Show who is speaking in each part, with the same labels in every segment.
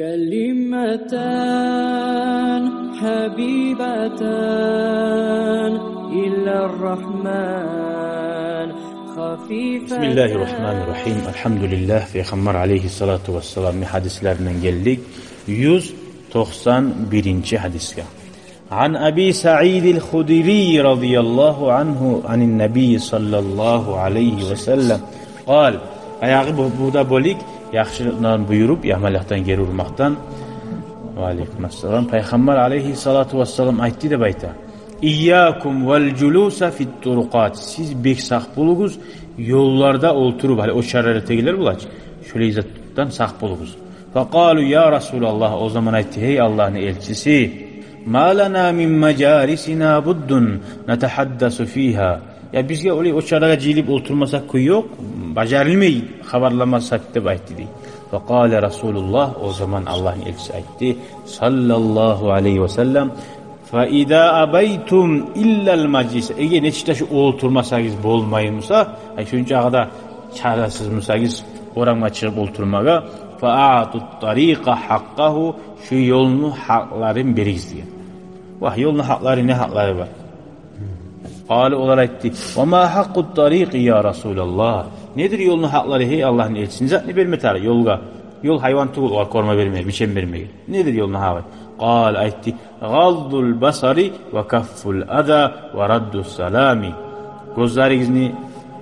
Speaker 1: كلمتان حبيبتان إلى الرحمن خفيفتان.
Speaker 2: بسم الله الرحمن الرحيم. الحمد لله. Peygamber aleyhissalatu vesselam hadislerden geldik. 191. hadisga. An Abi Sa'id el-Khudri radıyallahu anhu anin Nebi sallallahu aleyhi ve sellem qal. Ayağı burada bolik yaxşıdan buyurup yaxmalaqdan geri urmaqdan. Ve aleykümselam. Peygamber aleyhissalatu vesselam aytdı deb ayta. İyyakum vel culusa fit turuqat. Siz bek saq boluguz yollarda oturup hali o şararetiler bulaç. Şöyle izzatdan saq boluguz. Faqalu ya Resulallah, o zaman aytdı hey Allah'ın elçisi. Ma lana min majalisina buddun netahaddasu fiha. Ya bizge o çaraga cilip oturmasak kuy yok. Bacarilmey haberlamasak deb aytdı dey. Faqala Resulullah, o zaman Allah'ın elçisi aytdı sallallahu aleyhi ve sellem. فَاِذَا أَبَيْتُمْ اِلَّا الْمَجْلِسِ. Eğer neçte şu oturmasanız bolmayımsa, şunca kadar çarasız mısınız oranma çıkıp oturmağa, فَاَعْتُ الطَّرِيقَ حَقَّهُ. Şu yolunu hakların biriz diye. Vah, yolun hakları ne hakları var? Kâli olarak etti. وَمَا حَقُّ الطَّرِيقِ يَا رَسُولَ اللّٰهِ. Nedir yolun hakları hey Allah'ın elçisi? Zaten verme tarih yolga. Yol hayvan tuğul var, korma vermeye, biçem vermeye. Nedir yolun hakları? Kâl aytti. Gaddul basari ve kafful ada ve raddus salami. Gözlerinizi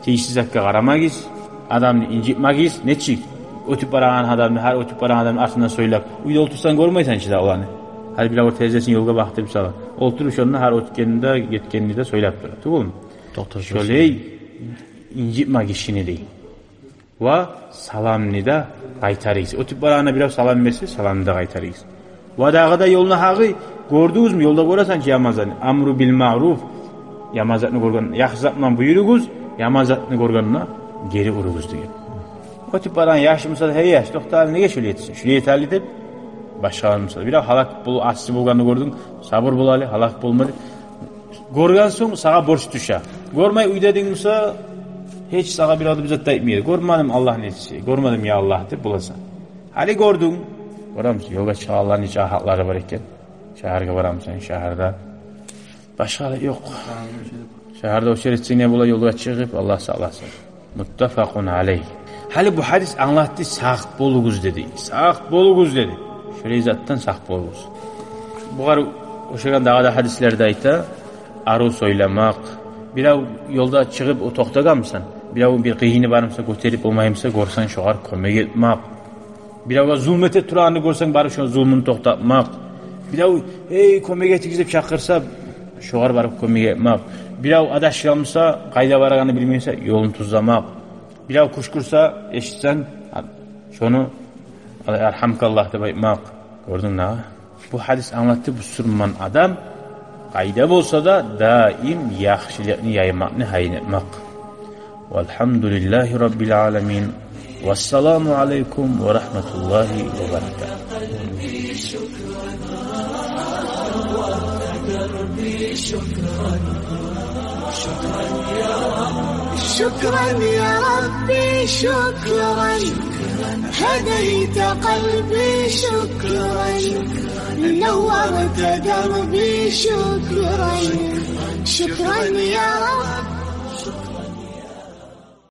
Speaker 2: teşhis hakka karamagis, adamını incitmagis, ne çık? Ötüp arayan adamını, her ötüp arayan adamın arasından söylep. Uyda otursan görmeysen işte olanı. Her bir avur teyzesin yolga baktı bir salam. Oturuş onunla her ötkeninde, yetkeninde de söylep durar. Tuğul mu? Şöyle incitmagis işini değil. Ve salamını da kaytarıyız. Ötüp arayana biraz salam versin, salamını da kaytarıyız. Vadağıda yoluna hağı gördünüz mü? Yolda görürsen ki yamazatını. Amru bil ma'ruf. Yamazatını görgen. Yaxşıtla buyuruguz. Yamazatını görgenine geri uruguz diye. O tip aran yaşlı mısal hey yaş. Doktor neye şöyle yetişsin? Şöyle yeterli de başka mısal. Bir halak bul, aslı bulganı gördün. Sabır bulalı, halak bulmalı. Görgen son sağa borç düşer. Görmeyi uydedin mısa hiç sağa bir adı bize dayıtmıyor. Görmedim Allah'ın elçisi. Görmedim ya Allah de bulasan. Hali gördün. Varamsın, yolda çağların hiç ahakları var iken. Şehirge varamsın, şehirde. Başka yok. Şehirde o şeritsin ne bula yolda çıkıp Allah sağlasın. Muttafakun aleyh. Hali bu hadis anlattı, sağ boluguz dedi. Sağ boluguz dedi. Şöyle izattan sağ boluguz. Bu kadar o şekilde daha hadislerde ayta. Arı söylemek. Bir yolda çıkıp o tohtaga mısın? Bir kıyını varımsa gösterip olmayımsa görsen şoğar kömek etmek. Bir zulmete turanı görsen bari şu zulmünü toxtatmak. Bir hey kömek etkizip çakırsa şoğar barıp kömek etmek. Bir adaşlanmışsa qayda varağını bilmeyse yolunu tuzlamak. Bir kuşkursa eşitsen şunu Erhamkallah deb aytmak. Gördün ne? Bu hadis anlattı, bu Müslüman adam qayda bolsa da daim yaxşılıqni yaymakni hayin etmek. Velhamdülillahi Rabbil alemin. Vesselamu aleykum ve rahmetullahi ve berekatuhu.
Speaker 3: شكرا يا ربي شكرا هديت قلبي شكرا نورت دربي شكرا شكرا يا رب.